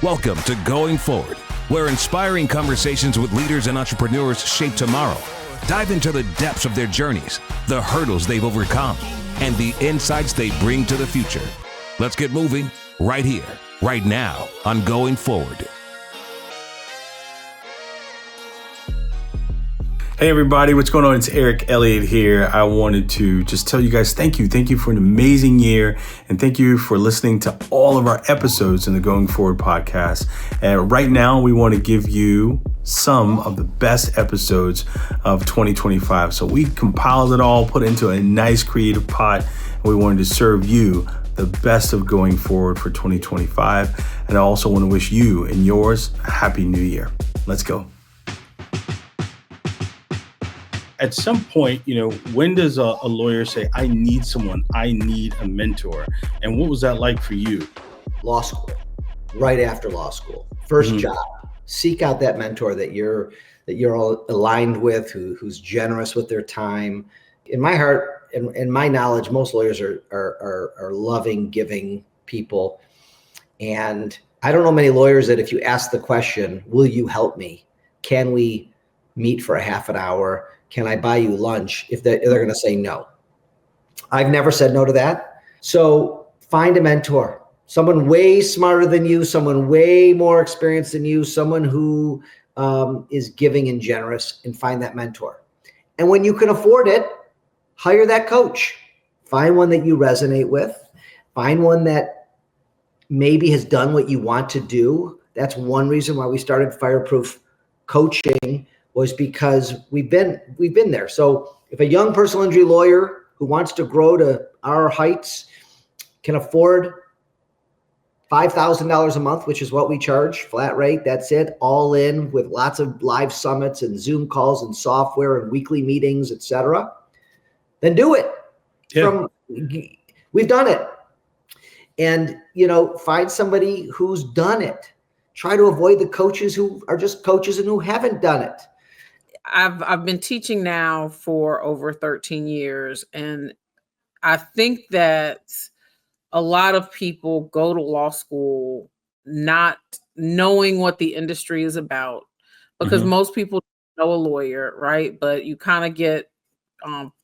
Welcome to Going Forward, where inspiring conversations with leaders and entrepreneurs shape tomorrow. Dive into the depths of their journeys, the hurdles they've overcome, and the insights they bring to the future. Let's get moving right here, right now on Going Forward. Hey everybody, what's going on? It's Eric Elliott here. I wanted to just tell you guys thank you. Thank you for an amazing year, and thank you for listening to all of our episodes in the Going Forward podcast. And right now, we want to give you some of the best episodes of 2025. So we compiled it all, put it into a nice creative pot, and we wanted to serve you the best of Going Forward for 2025. And I also want to wish you and yours a happy new year. Let's go. At some point, when does a lawyer say, I need someone, I need a mentor? And what was that like for you? Law school, right after law school, first job. Seek out that mentor that you're all aligned with, who's generous with their time. In my heart, in my knowledge, most lawyers are loving, giving people. And I don't know many lawyers that if you ask the question, will you help me? Can we meet for a half an hour? Can I buy you lunch? If they're going to say no. I've never said no to that. So find a mentor, someone way smarter than you, someone way more experienced than you, someone who is giving and generous, and find that mentor. And when you can afford it, hire that coach. Find one that you resonate with. Find one that maybe has done what you want to do. That's one reason why we started Fireproof Coaching, was because we've been there. So if a young personal injury lawyer who wants to grow to our heights can afford $5,000 a month, which is what we charge, flat rate, that's it, all in, with lots of live summits and Zoom calls and software and weekly meetings, etc., then do it. Yeah. We've done it. And, find somebody who's done it. Try to avoid the coaches who are just coaches and who haven't done it. I've been teaching now for over 13 years, and I think that a lot of people go to law school not knowing what the industry is about, because most people know a lawyer, right? But you kind of get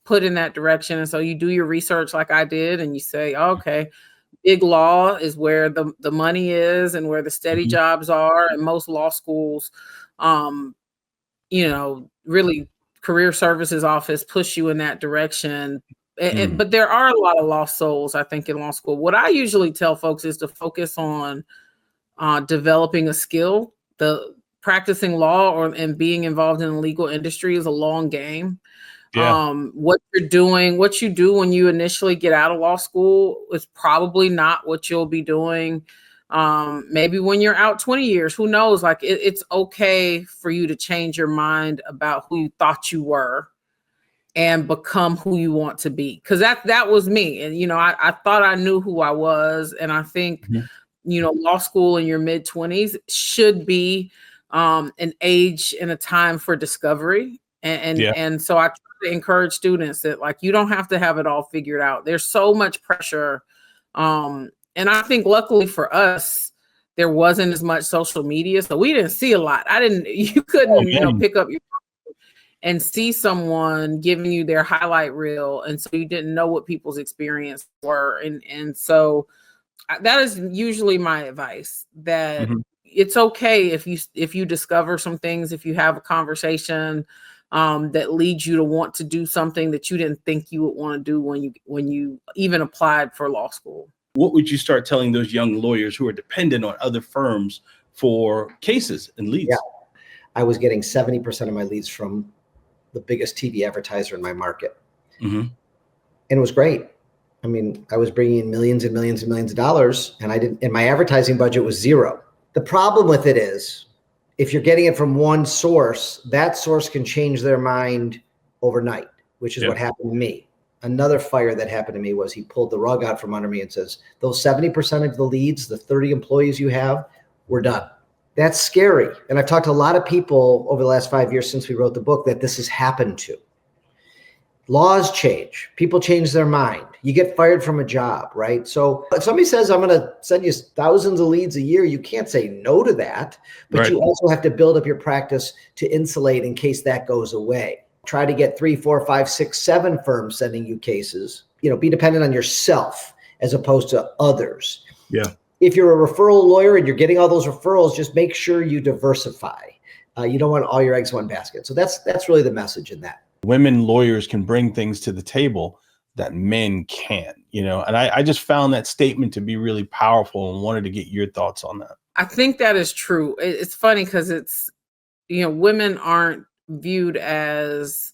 put in that direction, and so you do your research like I did, and you say, okay, big law is where the money is and where the steady jobs are, and most law schools really career services office push you in that direction. But there are a lot of lost souls, I think, in law school. What I usually tell folks is to focus on developing a skill. The practicing law and being involved in the legal industry is a long game. Yeah. What you do when you initially get out of law school is probably not what you'll be doing maybe when you're out 20 years. Who knows? Like it's okay for you to change your mind about who you thought you were and become who you want to be. Because that was me. And, I thought I knew who I was. And I think, law school in your mid-20s should be an age and a time for discovery. And so I try to encourage students that, like, you don't have to have it all figured out. There's so much pressure. And I think luckily for us, there wasn't as much social media, so we didn't see a lot. You couldn't, pick up your phone and see someone giving you their highlight reel. And so you didn't know what people's experiences were. And so that is usually my advice, that it's okay if you discover some things, if you have a conversation that leads you to want to do something that you didn't think you would want to do when you even applied for law school. What would you start telling those young lawyers who are dependent on other firms for cases and leads? Yeah. I was getting 70% of my leads from the biggest TV advertiser in my market. And it was great. I mean, I was bringing in millions and millions and millions of dollars, and my advertising budget was zero. The problem with it is, if you're getting it from one source, that source can change their mind overnight, which is what happened to me. Another fire that happened to me was he pulled the rug out from under me and says, those 70% of the leads, the 30 employees you have, we're done. That's scary. And I've talked to a lot of people over the last 5 years since we wrote the book that this has happened to. Laws change. People change their mind. You get fired from a job, right? So if somebody says, I'm going to send you thousands of leads a year, you can't say no to that. But Right. you also have to build up your practice to insulate in case that goes away. Try to get 3, 4, 5, 6, 7 firms sending you cases. Be dependent on yourself as opposed to others. Yeah. If you're a referral lawyer and you're getting all those referrals, just make sure you diversify. You don't want all your eggs in one basket. So that's really the message in that. Women lawyers can bring things to the table that men can't, and I just found that statement to be really powerful and wanted to get your thoughts on that. I think that is true. It's funny because it's, women aren't viewed as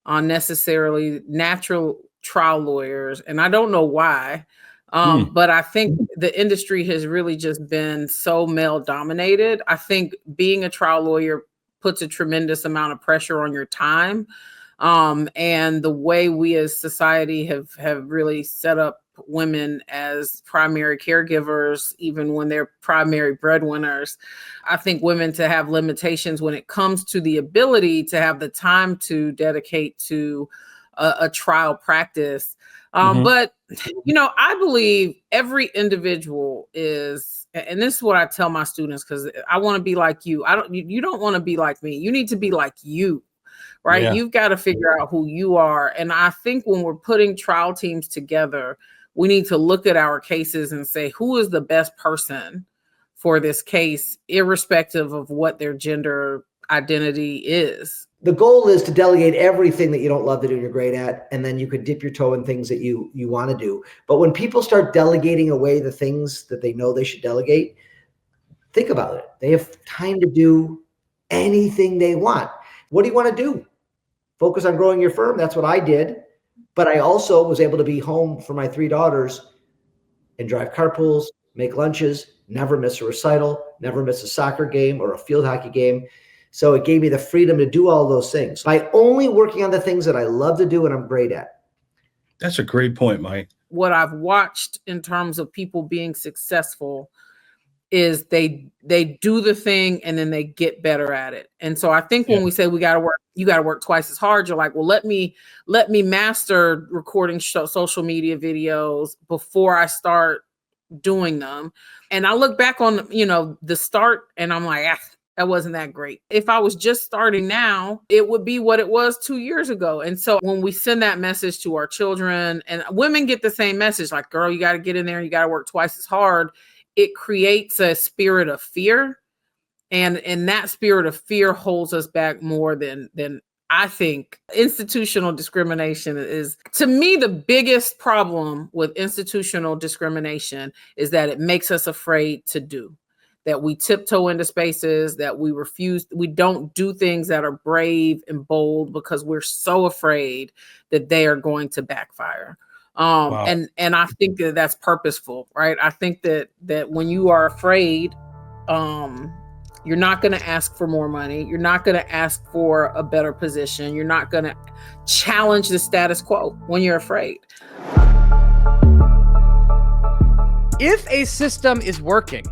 necessarily natural trial lawyers. And I don't know why, but I think the industry has really just been so male dominated. I think being a trial lawyer puts a tremendous amount of pressure on your time. And the way we as society have really set up women as primary caregivers, even when they're primary breadwinners, I think women to have limitations when it comes to the ability to have the time to dedicate to a trial practice. But, I believe every individual is, and this is what I tell my students, because I want to be like you. You don't want to be like me. You need to be like you. Right. Yeah. You've got to figure out who you are. And I think when we're putting trial teams together, we need to look at our cases and say, who is the best person for this case, irrespective of what their gender identity is. The goal is to delegate everything that you don't love to do and you're great at, and then you could dip your toe in things that you want to do. But when people start delegating away the things that they know they should delegate, think about it. They have time to do anything they want. What do you want to do? Focus on growing your firm. That's what I did. But I also was able to be home for my 3 daughters and drive carpools, make lunches, never miss a recital, never miss a soccer game or a field hockey game. So it gave me the freedom to do all those things by only working on the things that I love to do and I'm great at. That's a great point, Mike. What I've watched in terms of people being successful is they do the thing and then they get better at it. And so I think when we say you got to work twice as hard, you're like, well, let me master recording social media videos before I start doing them. And I look back on, the start and I'm like, that wasn't that great. If I was just starting now, it would be what it was 2 years ago. And so when we send that message to our children, and women get the same message, like, girl, you got to get in there and you got to work twice as hard. It creates a spirit of fear. And that spirit of fear holds us back more than I think. Institutional discrimination is, to me, the biggest problem with institutional discrimination is that it makes us afraid to do. That we tiptoe into spaces, that we refuse, we don't do things that are brave and bold because we're so afraid that they are going to backfire. Wow. And I think that that's purposeful, right? I think that when you are afraid, you're not going to ask for more money. You're not going to ask for a better position. You're not going to challenge the status quo when you're afraid. If a system is working,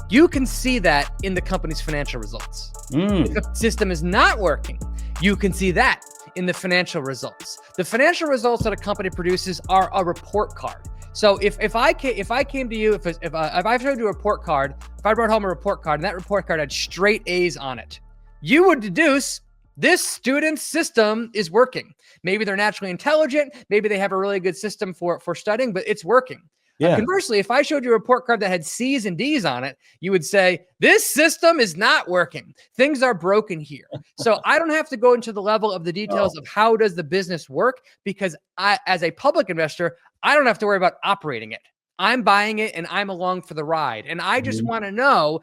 you can see that in the company's financial results. If the system is not working, you can see that in the financial results. The financial results that a company produces are a report card. So if I came to you, if I showed you a report card, if I brought home a report card and that report card had straight A's on it, you would deduce this student's system is working. Maybe they're naturally intelligent. Maybe they have a really good system for studying, but it's working. Yeah. Conversely, if I showed you a report card that had C's and D's on it, you would say, this system is not working. Things are broken here. So I don't have to go into the level of the details of how does the business work, because I, as a public investor, I don't have to worry about operating it. I'm buying it and I'm along for the ride. And I just want to know,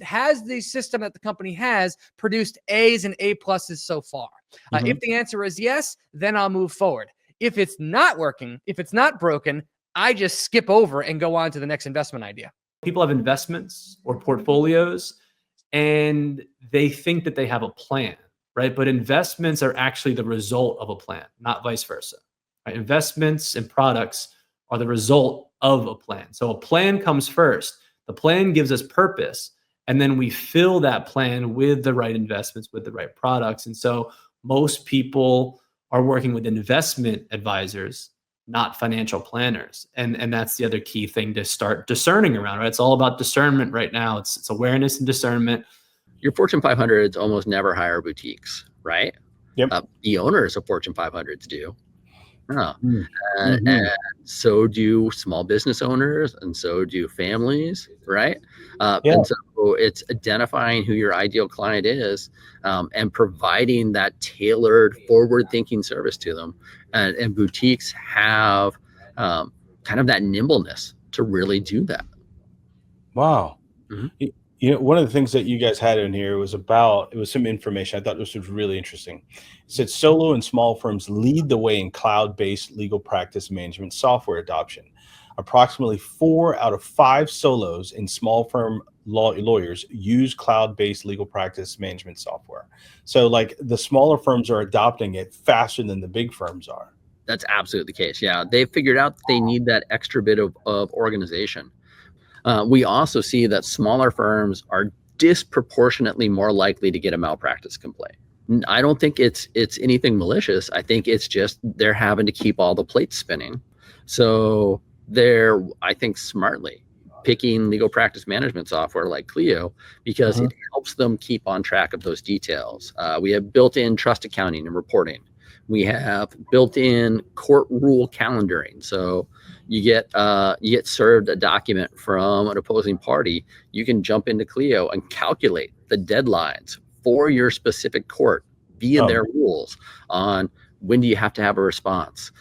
has the system that the company has produced A's and A pluses so far? If the answer is yes, then I'll move forward. If it's not working, if it's not broken, I just skip over and go on to the next investment idea. People have investments or portfolios and they think that they have a plan, right? But investments are actually the result of a plan, not vice versa. Right? Investments and products are the result of a plan. So a plan comes first. The plan gives us purpose, and then we fill that plan with the right investments, with the right products. And so most people are working with investment advisors, not financial planners. And that's the other key thing to start discerning around, right? It's all about discernment right now. It's awareness and discernment. Your Fortune 500s almost never hire boutiques, right? Yep. The owners of Fortune 500s do. Mm-hmm. And so do small business owners, and so do families, right? And so it's identifying who your ideal client is, and providing that tailored, forward-thinking service to them. And boutiques have kind of that nimbleness to really do that. Wow. Mm-hmm. You know, one of the things that you guys had in here was some information. I thought this was really interesting. It said solo and small firms lead the way in cloud-based legal practice management software adoption. Approximately 4 out of 5 solos in small firm lawyers use cloud-based legal practice management software. So like the smaller firms are adopting it faster than the big firms are. That's absolutely the case. Yeah, they figured out that they need that extra bit of organization. We also see that smaller firms are disproportionately more likely to get a malpractice complaint. I don't think it's anything malicious. I think it's just they're having to keep all the plates spinning. So they're, I think, smartly picking legal practice management software like Clio because it helps them keep on track of those details. We have built-in trust accounting and reporting. We have built-in court rule calendaring. So you get served a document from an opposing party. You can jump into Clio and calculate the deadlines for your specific court via their rules on when do you have to have a response.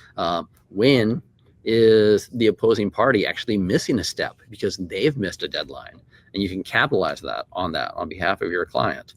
When is the opposing party actually missing a step because they've missed a deadline, and you can capitalize on behalf of your client.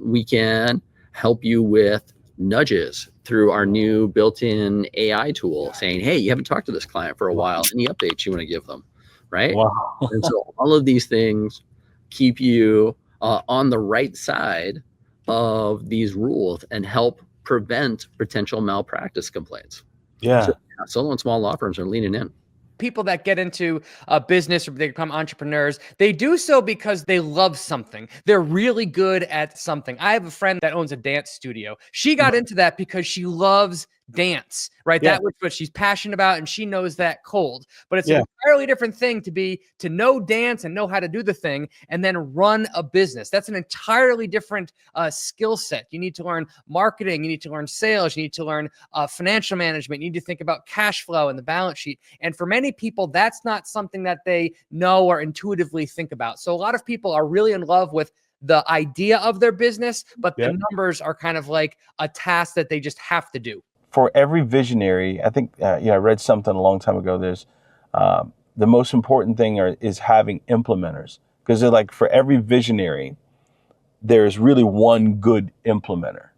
We can help you with nudges through our new built-in AI tool saying, hey, you haven't talked to this client for a while. Any updates you want to give them, right? Wow. And so all of these things keep you on the right side of these rules and help prevent potential malpractice complaints. Yeah. So, solo and small law firms are leaning in. People that get into a business or they become entrepreneurs, they do so because they love something. They're really good at something. I have a friend that owns a dance studio. She got into that because she loves dance, right? Yeah. That was what she's passionate about, and she knows that cold. But it's an entirely different thing to know dance and know how to do the thing and then run a business. That's an entirely different skill set. You need to learn marketing. You need to learn sales. You need to learn financial management. You need to think about cash flow and the balance sheet. And for many people, that's not something that they know or intuitively think about. So a lot of people are really in love with the idea of their business, but the numbers are kind of like a task that they just have to do. For every visionary, I think, I read something a long time ago. There's the most important thing is having implementers, because they're like, for every visionary, there's really one good implementer.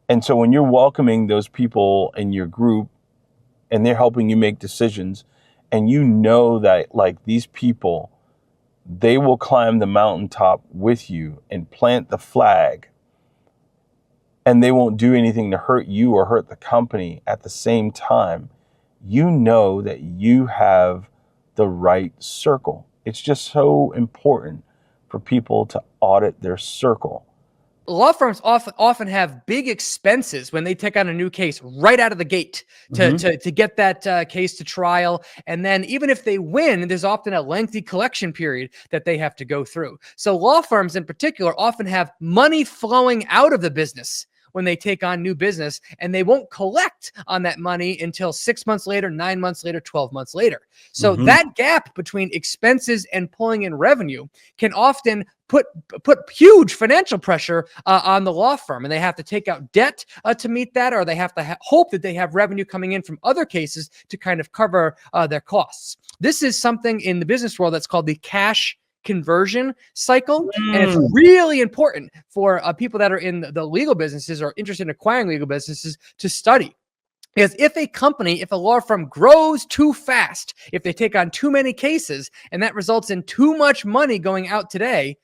And so when you're welcoming those people in your group and they're helping you make decisions, and you know that like these people, they will climb the mountaintop with you and plant the flag, and they won't do anything to hurt you or hurt the company at the same time, you know that you have the right circle. It's just so important for people to audit their circle. Law firms often have big expenses when they take on a new case right out of the gate to get that case to trial. And then even if they win, there's often a lengthy collection period that they have to go through. So law firms in particular often have money flowing out of the business when they take on new business, and they won't collect on that money until 6 months later, 9 months later, 12 months later. So that gap between expenses and pulling in revenue can often put huge financial pressure on the law firm, and they have to take out debt to meet that, or they have to hope that they have revenue coming in from other cases to kind of cover their costs. This is something in the business world that's called the cash conversion cycle. And it's really important for people that are in the legal businesses or interested in acquiring legal businesses to study. Because if a law firm grows too fast, if they take on too many cases, and that results in too much money going out today,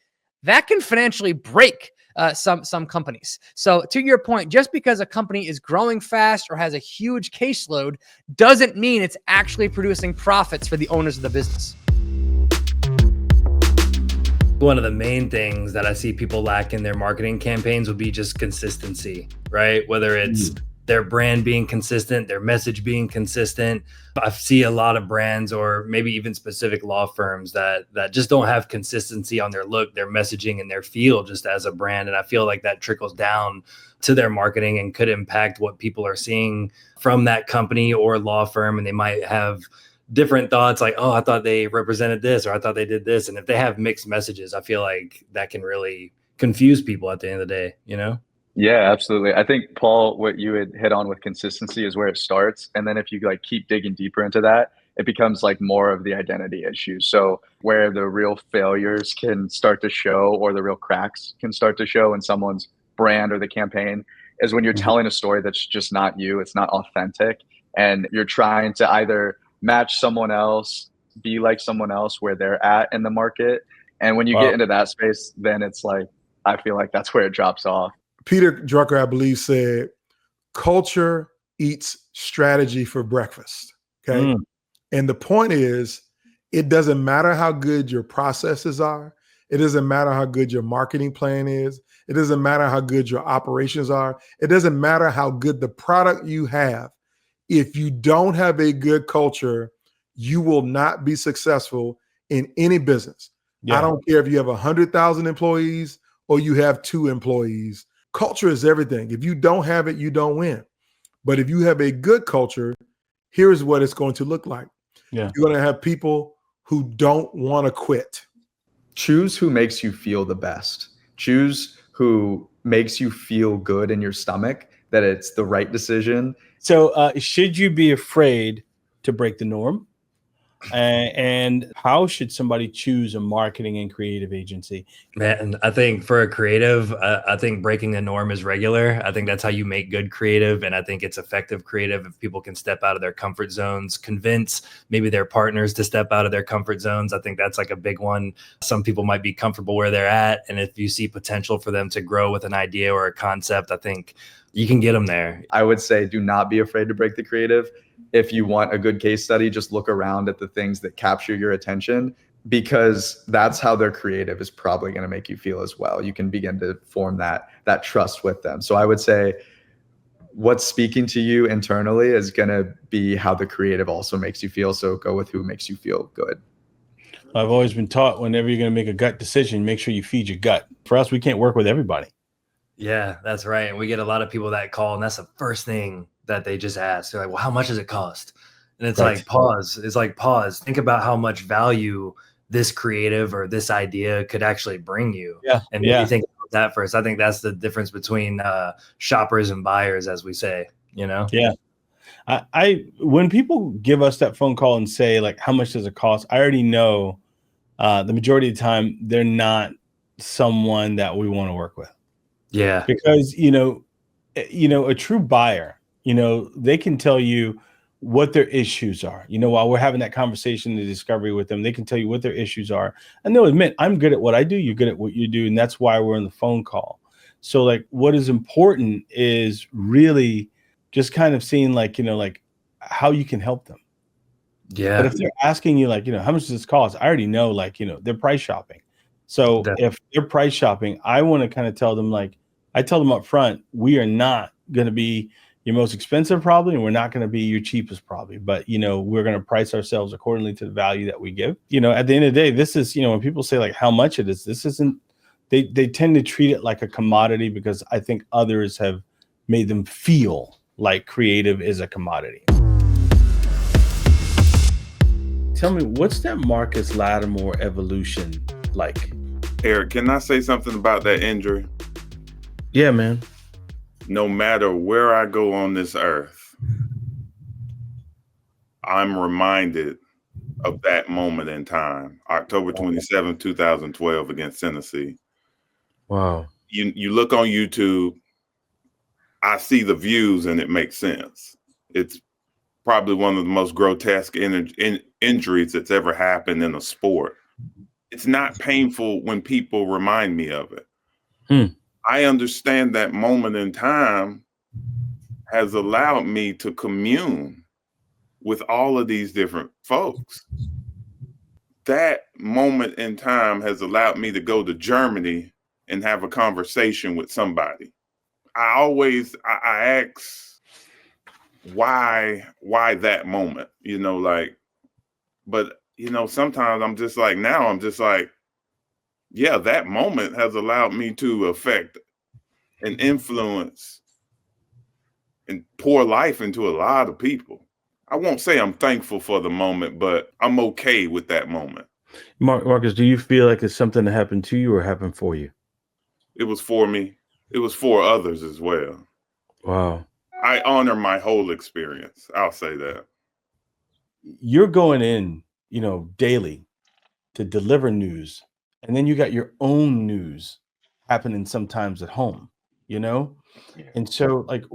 that can financially break some companies. So to your point, just because a company is growing fast or has a huge caseload doesn't mean it's actually producing profits for the owners of the business. one of the main things that I see people lack in their marketing campaigns would be just consistency, right? Whether it's their brand being consistent, their message being consistent. I see a lot of brands or maybe even specific law firms that just don't have consistency on their look, their messaging, and their feel just as a brand. And I feel like that trickles down to their marketing and could impact what people are seeing from that company or law firm. And they might have different thoughts like, oh, I thought they represented this, or I thought they did this. And if they have mixed messages, I feel like that can really confuse people at the end of the day, you know? Yeah, absolutely. I think, Paul, what you had hit on with consistency is where it starts. And then if you like keep digging deeper into that, it becomes like more of the identity issue. So where the real failures can start to show, or the real cracks can start to show in someone's brand or the campaign, is when you're telling a story that's just not you, it's not authentic, and you're trying to either match someone else, be like someone else where they're at in the market. And when you get into that space, then it's like, I feel like that's where it drops off. Peter Drucker, I believe, said, culture eats strategy for breakfast. Okay. And the point is, it doesn't matter how good your processes are. It doesn't matter how good your marketing plan is. It doesn't matter how good your operations are. It doesn't matter how good the product you have. If you don't have a good culture, you will not be successful in any business. I don't care if you have 100,000 employees or you have 2 employees. Culture is everything. If you don't have it, you don't win. But if you have a good culture, here's what it's going to look like. You're going to have people who don't want to quit. Choose who makes you feel the best. Choose who makes you feel good in your stomach, that it's the right decision. So should you be afraid to break the norm? And how should somebody choose a marketing and creative agency? Man, I think for a creative, I think breaking the norm is regular. I think that's how you make good creative. And I think it's effective creative if people can step out of their comfort zones, convince maybe their partners to step out of their comfort zones. I think that's like a big one. Some people might be comfortable where they're at. And if you see potential for them to grow with an idea or a concept, I think you can get them there. I would say do not be afraid to break the creative. If you want a good case study, just look around at the things that capture your attention, because that's how their creative is probably going to make you feel as well. You can begin to form that trust with them. So I would say what's speaking to you internally is going to be how the creative also makes you feel. So go with who makes you feel good. I've always been taught, whenever you're going to make a gut decision, make sure you feed your gut. For us, we can't work with everybody. Yeah, that's right. And we get a lot of people that call, and that's the first thing that they just ask. They're like, well, how much does it cost? And it's like, pause. It's like, pause. Think about how much value this creative or this idea could actually bring you. And maybe think about that first. I think that's the difference between shoppers and buyers, as we say, you know? I when people give us that phone call and say, like, how much does it cost? I already know the majority of the time they're not someone that we want to work with. Because, you know, a true buyer, you know, they can tell you what their issues are. You know, while we're having that conversation, the discovery with them, they can tell you what their issues are. And they'll admit, I'm good at what I do. You're good at what you do. And that's why we're on the phone call. So, like, what is important is really just kind of seeing, like, you know, like how you can help them. But if they're asking you, like, you know, how much does this cost? I already know, like, you know, they're price shopping. So if they're price shopping, I want to kind of tell them, like, I tell them up front, we are not going to be your most expensive probably, and we're not going to be your cheapest probably, but, you know, we're going to price ourselves accordingly to the value that we give. You know, at the end of the day, this is, you know, when people say, like, how much it is, this isn't, they tend to treat it like a commodity, because I think others have made them feel like creative is a commodity. Tell me, what's that Marcus Lattimore evolution like? Eric, can I say something about that injury? Yeah, man. No matter where I go on this earth, I'm reminded of that moment in time, October 27, 2012 against Tennessee. Wow. You look on YouTube, I see the views and it makes sense. It's probably one of the most grotesque injuries that's ever happened in a sport. It's not painful when people remind me of it. I understand that moment in time has allowed me to commune with all of these different folks. that moment in time has allowed me to go to Germany and have a conversation with somebody. I ask why that moment, but sometimes I'm just like, yeah, that moment has allowed me to affect and influence and pour life into a lot of people. I won't say I'm thankful for the moment, but I'm okay with that moment. Marcus, do you feel like it's something that happened to you or happened for you? It was for me. It was for others as well. Wow. I honor my whole experience. I'll say that. You're going in, daily to deliver news, and then you got your own news happening sometimes at home, Yeah. And so, like,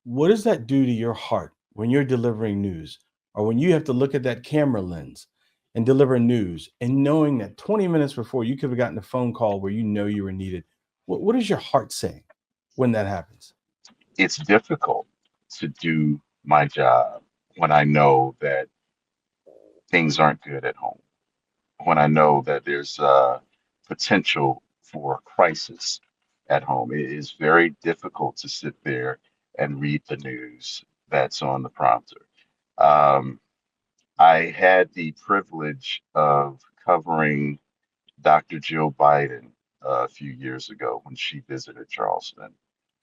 what does that do to your heart when you're delivering news, or when you have to look at that camera lens and deliver news, and knowing that 20 minutes before you could have gotten a phone call where you were needed? What is your heart saying when that happens? It's difficult to do my job when I know that things aren't good at home, when I know that there's potential for crisis at home. It is very difficult to sit there and read the news that's on the prompter. I had the privilege of covering Dr. Jill Biden a few years ago when she visited Charleston.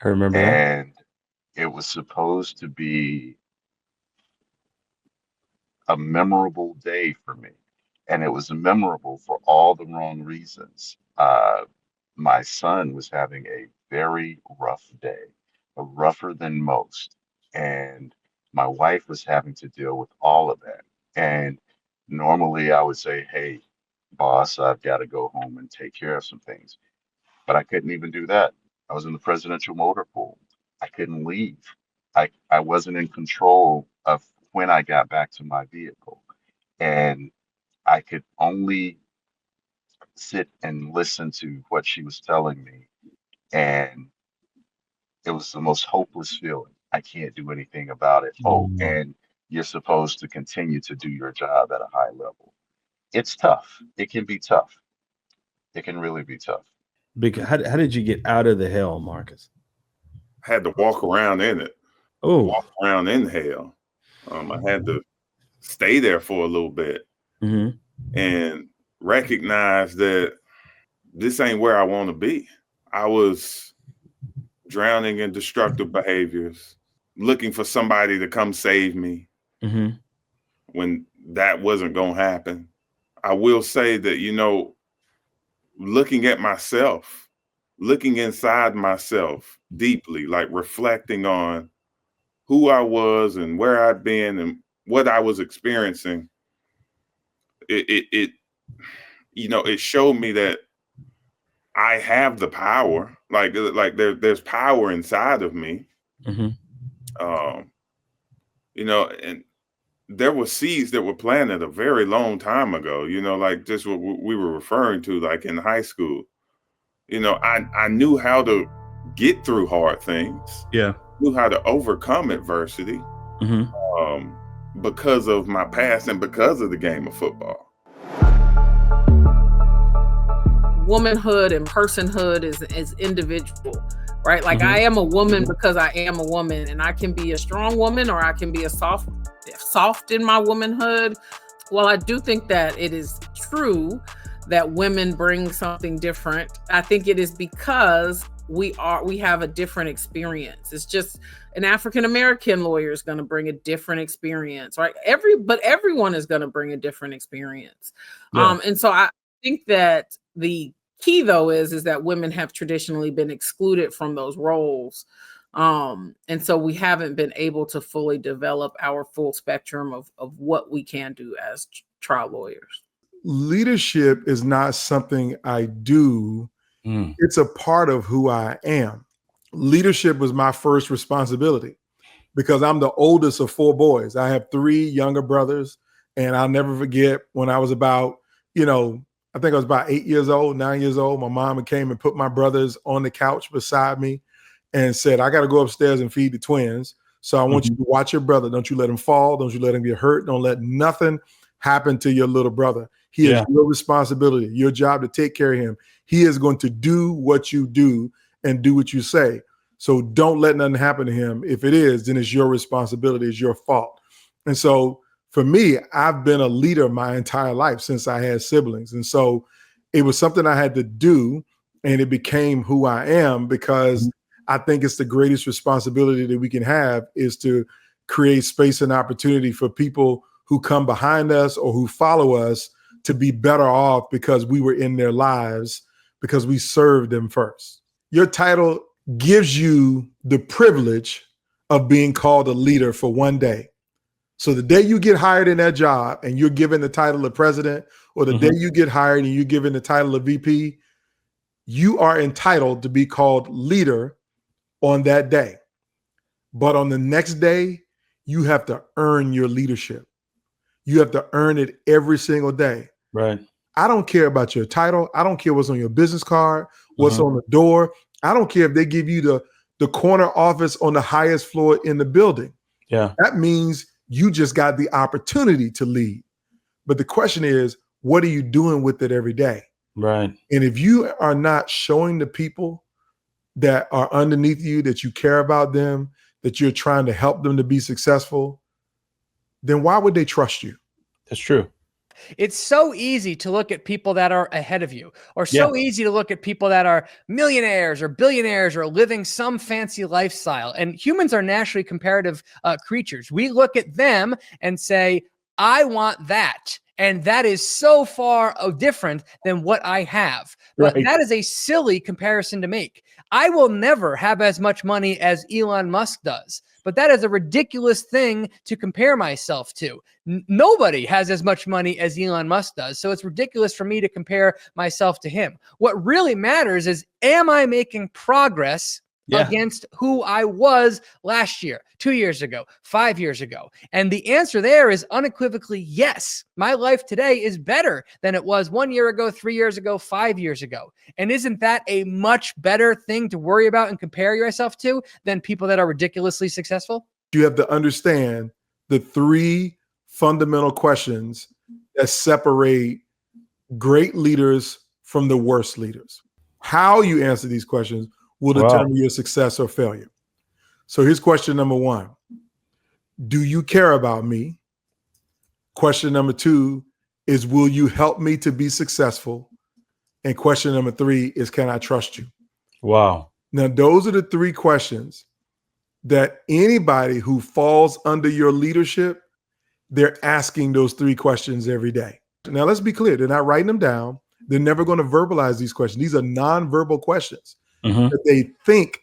I remember that. And it was supposed to be a memorable day for me. And it was memorable for all the wrong reasons. My son was having a very rough day, rougher than most. And my wife was having to deal with all of that. And normally I would say, hey, boss, I've got to go home and take care of some things. But I couldn't even do that. I was in the presidential motor pool. I couldn't leave. I wasn't in control of when I got back to my vehicle. And I could only sit and listen to what she was telling me. And it was the most hopeless feeling. I can't do anything about it. Oh, and you're supposed to continue to do your job at a high level. It's tough. It can be tough. It can really be tough. How did you get out of the hell, Marcus? I had to walk around in it. Walk around in hell. I had to stay there for a little bit and recognize that this ain't where I want to be. I was drowning in destructive behaviors, looking for somebody to come save me when that wasn't going to happen. I will say that, looking at myself, looking inside myself deeply, like reflecting on who I was and where I'd been and what I was experiencing, it showed me that I have the power. Like there's power inside of me. And there were seeds that were planted a very long time ago, like just what we were referring to, like in high school. I knew how to get through hard things. Yeah. Knew how to overcome adversity because of my past and because of the game of football. Womanhood and personhood is individual, right? Like I am a woman because I am a woman, and I can be a strong woman or I can be a soft in my womanhood. Well, I do think that it is true that women bring something different. I think it is because we have a different experience. It's just an African-American lawyer is going to bring a different experience, right? But everyone is going to bring a different experience. Yeah. And so I think that the key though is that women have traditionally been excluded from those roles. And so we haven't been able to fully develop our full spectrum of what we can do as trial lawyers. Leadership is not something I do. It's a part of who I am. Leadership was my first responsibility because I'm the oldest of 4 boys. I have 3 younger brothers, and I'll never forget when I was about, I think I was about 8 years old, 9 years old. My mom came and put my brothers on the couch beside me and said, I got to go upstairs and feed the twins. So I want you to watch your brother. Don't you let him fall. Don't you let him get hurt. Don't let nothing happen to your little brother. He is your responsibility, your job to take care of him. He is going to do what you do and do what you say. So don't let nothing happen to him. If it is, then it's your responsibility, it's your fault. And so for me, I've been a leader my entire life since I had siblings. And so it was something I had to do, and it became who I am, because I think it's the greatest responsibility that we can have is to create space and opportunity for people who come behind us or who follow us to be better off because we were in their lives, because we served them first. Your title gives you the privilege of being called a leader for one day. So the day you get hired in that job and you're given the title of president, or the day you get hired and you're given the title of VP, you are entitled to be called leader on that day. But on the next day, you have to earn your leadership. You have to earn it every single day. Right. I don't care about your title. I don't care what's on your business card, what's on the door. I don't care if they give you the corner office on the highest floor in the building. Yeah. That means you just got the opportunity to lead. But the question is, what are you doing with it every day? Right. And if you are not showing the people that are underneath you that you care about them, that you're trying to help them to be successful, then why would they trust you? That's true. It's so easy to look at people that are ahead of you, or so easy to look at people that are millionaires or billionaires or living some fancy lifestyle. And humans are naturally comparative creatures. We look at them and say, I want that. And that is so far different than what I have. But that is a silly comparison to make. I will never have as much money as Elon Musk does. But that is a ridiculous thing to compare myself to. Nobody has as much money as Elon Musk does. So it's ridiculous for me to compare myself to him. What really matters is, am I making progress against who I was last year, 2 years ago, 5 years ago? And the answer there is unequivocally yes. My life today is better than it was 1 year ago, 3 years ago, 5 years ago. And isn't that a much better thing to worry about and compare yourself to than people that are ridiculously successful? You have to understand the three fundamental questions that separate great leaders from the worst leaders. How you answer these questions will determine your success or failure. So here's question number one. Do you care about me? Question number two is, will you help me to be successful? And question number three is, can I trust you? Wow. Now, those are the three questions that anybody who falls under your leadership, they're asking those three questions every day. Now, let's be clear. They're not writing them down. They're never going to verbalize these questions. These are nonverbal questions that they think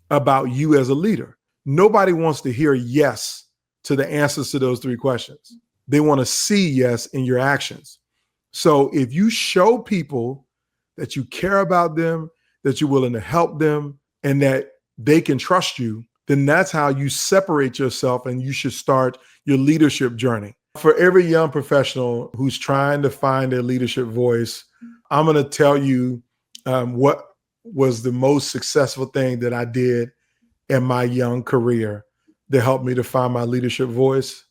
about you as a leader. Nobody wants to hear yes to the answers to those three questions. They want to see yes in your actions. So if you show people that you care about them, that you're willing to help them, and that they can trust you, then that's how you separate yourself, and you should start your leadership journey. For every young professional who's trying to find their leadership voice, I'm going to tell you what was the most successful thing that I did in my young career that helped me to find my leadership voice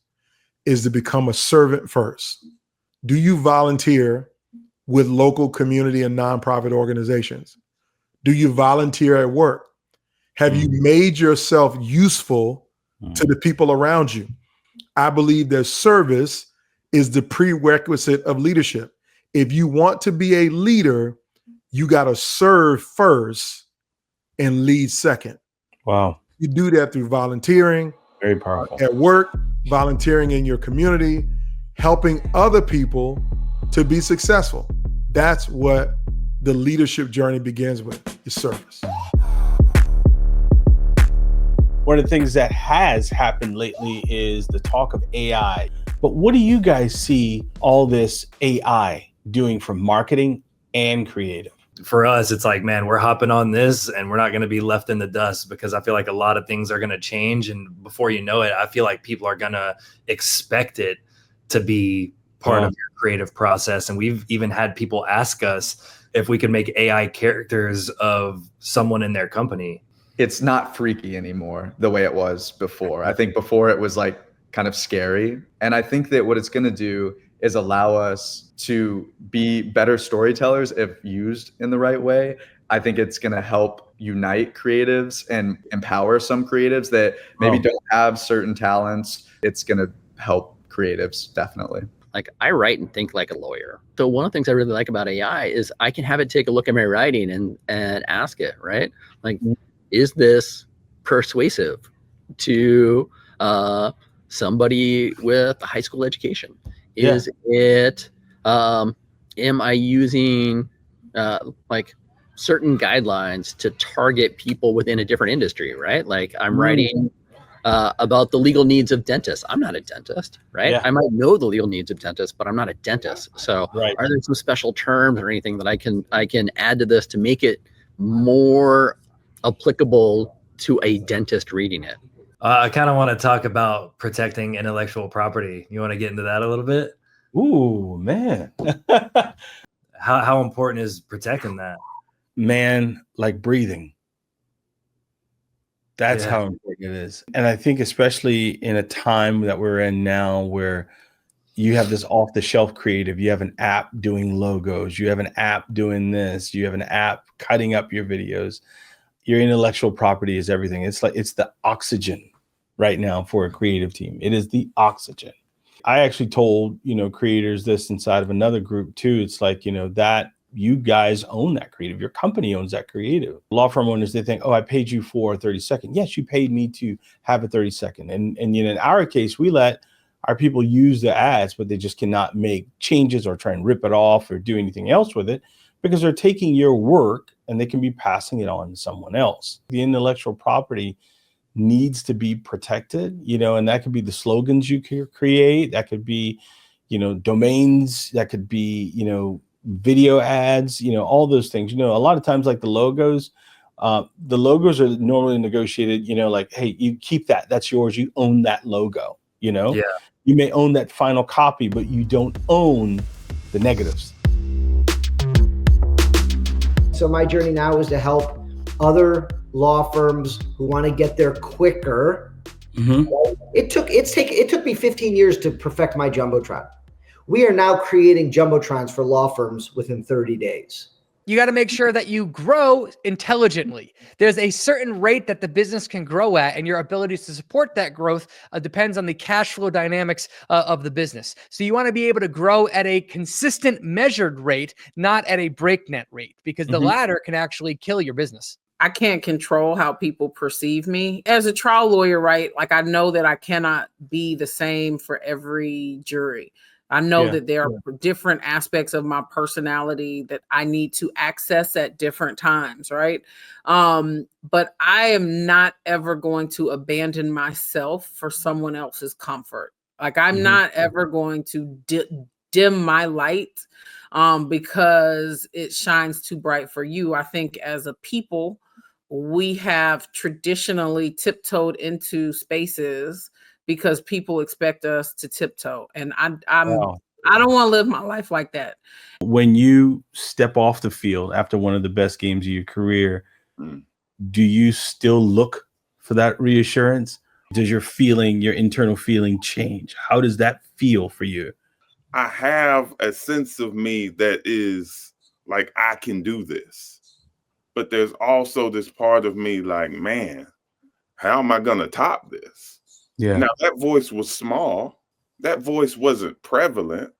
is to become a servant first. Do you volunteer with local community and nonprofit organizations? Do you volunteer at work? Have you made yourself useful to the people around you? I believe that service is the prerequisite of leadership. If you want to be a leader, you got to serve first and lead second. Wow. You do that through volunteering. Very powerful. At work, volunteering in your community, helping other people to be successful. That's what the leadership journey begins with, is service. One of the things that has happened lately is the talk of AI. But what do you guys see all this AI doing for marketing and creative? For us, it's like, man, we're hopping on this and we're not going to be left in the dust, because I feel like a lot of things are going to change. And before you know it, I feel like people are going to expect it to be part of your creative process. And we've even had people ask us if we could make AI characters of someone in their company. It's not freaky anymore the way it was before. I think before it was like kind of scary. And I think that what it's going to do is allow us to be better storytellers if used in the right way. I think it's going to help unite creatives and empower some creatives that maybe don't have certain talents. It's going to help creatives, definitely. Like, I write and think like a lawyer. So one of the things I really like about AI is I can have it take a look at my writing and ask it, right? Like, is this persuasive to somebody with a high school education? Is it, am I using like certain guidelines to target people within a different industry, right? Like, I'm writing about the legal needs of dentists. I'm not a dentist, right? I might know the legal needs of dentists, but I'm not a dentist. So are there some special terms or anything that I can add to this to make it more applicable to a dentist reading it? I kind of want to talk about protecting intellectual property. You want to get into that a little bit? Ooh, man. How important is protecting that? Man, like breathing. That's how important it is. And I think especially in a time that we're in now where you have this off the shelf creative, you have an app doing logos, you have an app doing this, you have an app cutting up your videos. Your intellectual property is everything. It's like, it's the oxygen right now for a creative team. It is the oxygen. I actually told, creators this inside of another group too. It's like, that you guys own that creative. Your company owns that creative. Law firm owners, they think, oh, I paid you for a 30-second. Yes, you paid me to have a 30-second. And in our case, we let our people use the ads, but they just cannot make changes or try and rip it off or do anything else with it because they're taking your work and they can be passing it on to someone else. The intellectual property needs to be protected, and that could be the slogans you create. That could be, domains. That could be, video ads, all those things. A lot of times, like the logos are normally negotiated, like, hey, you keep that, that's yours, you own that logo. You may own that final copy, but you don't own the negatives. So my journey now is to help other law firms who want to get there quicker. It took me 15 years to perfect my Jumbotron. We are now creating Jumbotrons for law firms within 30 days. You got to make sure that you grow intelligently. There's a certain rate that the business can grow at, and your ability to support that growth depends on the cash flow dynamics of the business. So you want to be able to grow at a consistent measured rate, not at a breakneck rate, because the latter can actually kill your business. I can't control how people perceive me as a trial lawyer, right? Like, I know that I cannot be the same for every jury. I know that there are different aspects of my personality that I need to access at different times, right? But I am not ever going to abandon myself for someone else's comfort. Like, I'm not ever going to dim my light because it shines too bright for you. I think as a people, we have traditionally tiptoed into spaces because people expect us to tiptoe. And I don't want to live my life like that. When you step off the field after one of the best games of your career, do you still look for that reassurance? Does your internal feeling change? How does that feel for you? I have a sense of me that is like, I can do this. But there's also this part of me like, man, how am I going to top this? Yeah. Now, that voice was small. That voice wasn't prevalent.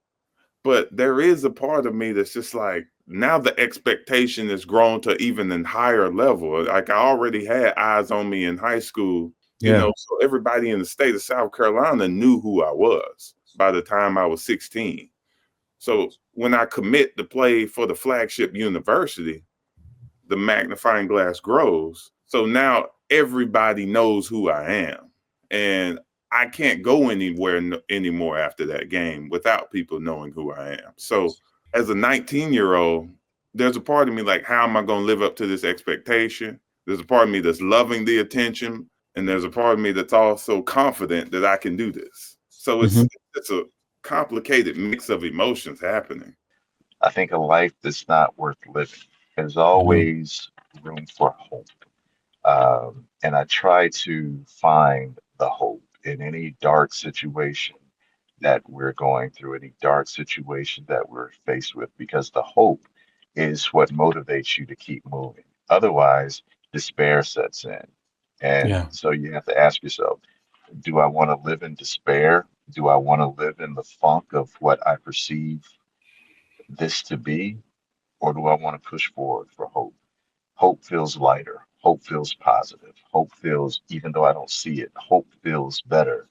But there is a part of me that's just like, now the expectation has grown to even a higher level. Like, I already had eyes on me in high school, so everybody in the state of South Carolina knew who I was by the time I was 16. So when I commit to play for the flagship university, the magnifying glass grows. So now everybody knows who I am. And I can't go anywhere anymore after that game without people knowing who I am. So as a 19-year-old, there's a part of me like, how am I going to live up to this expectation? There's a part of me that's loving the attention. And there's a part of me that's also confident that I can do this. So it's a complicated mix of emotions happening. I think a life that's not worth living. There's always room for hope. And I try to find the hope in any dark situation. that we're going through, any dark situation that we're faced with, because the hope is what motivates you to keep moving. Otherwise, despair sets in. And so you have to ask yourself, do I want to live in despair? Do I want to live in the funk of what I perceive this to be? Or do I want to push forward for hope? Hope feels lighter. Hope feels positive. Hope feels, even though I don't see it, hope feels better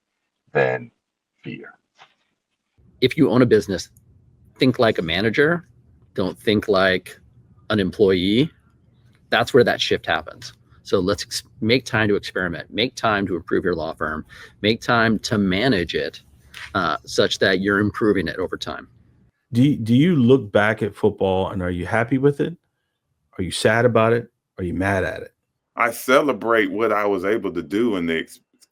than fear. If you own a business, think like a manager. Don't think like an employee. That's where that shift happens. So let's make time to experiment, make time to improve your law firm, make time to manage it such that you're improving it over time. Do you look back at football and are you happy with it? Are you sad about it? Are you mad at it? I celebrate what I was able to do and the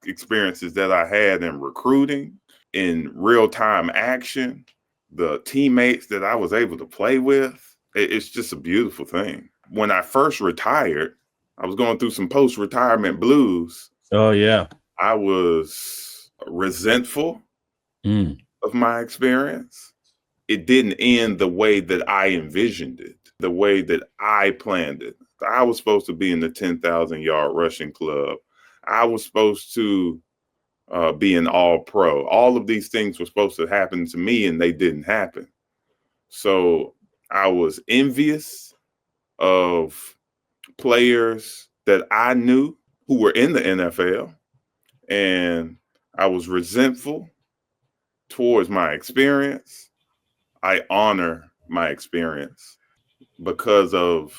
experiences that I had in recruiting, in real-time action, the teammates that I was able to play with. It's just a beautiful thing. When I first retired, I was going through some post-retirement blues. Oh, yeah. I was resentful of my experience. It didn't end the way that I envisioned it, the way that I planned it. I was supposed to be in the 10,000-yard rushing club. I was supposed to be an all-pro. All of these things were supposed to happen to me, and they didn't happen. So I was envious of players that I knew who were in the NFL, and I was resentful towards my experience. I honor my experience because of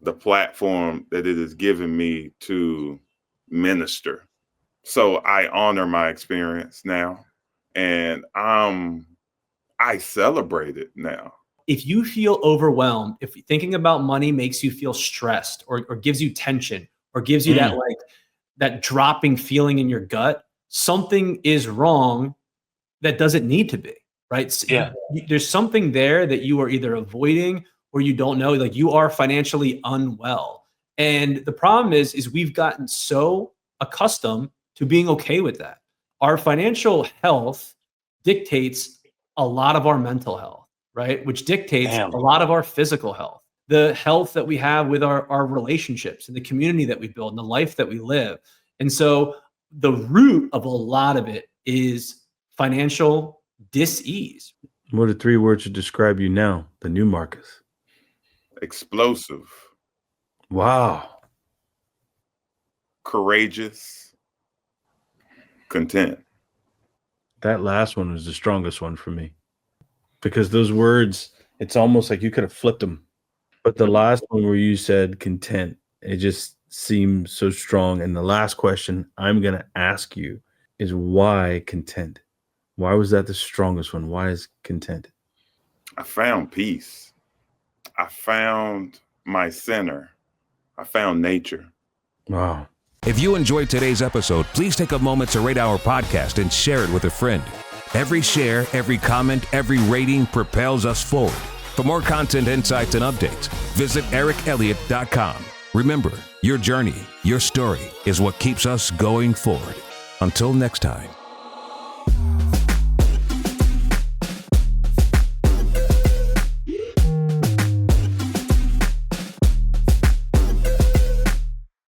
the platform that it has given me to minister. So I honor my experience now, and I celebrate it now. If you feel overwhelmed, if thinking about money makes you feel stressed or gives you tension or gives you that dropping feeling in your gut, something is wrong that doesn't need to be, right? Yeah. There's something there that you are either avoiding or you don't know, like you are financially unwell. And the problem is we've gotten so accustomed to being okay with that. Our financial health dictates a lot of our mental health, right? Which dictates a lot of our physical health, the health that we have with our relationships and the community that we build and the life that we live. And so the root of a lot of it is financial dis-ease. What are 3 words to describe you now, the new Marcus? Explosive. Wow. Courageous. Content. That last one was the strongest one for me because those words, it's almost like you could have flipped them. But the last one where you said content, it just seemed so strong. And the last question I'm going to ask you is why content? Why was that the strongest one? Why is content? I found peace. I found my center. I found nature. Wow. If you enjoyed today's episode, please take a moment to rate our podcast and share it with a friend. Every share, every comment, every rating propels us forward. For more content, insights, and updates, visit ericelliott.com. Remember, your journey, your story is what keeps us going forward. Until next time.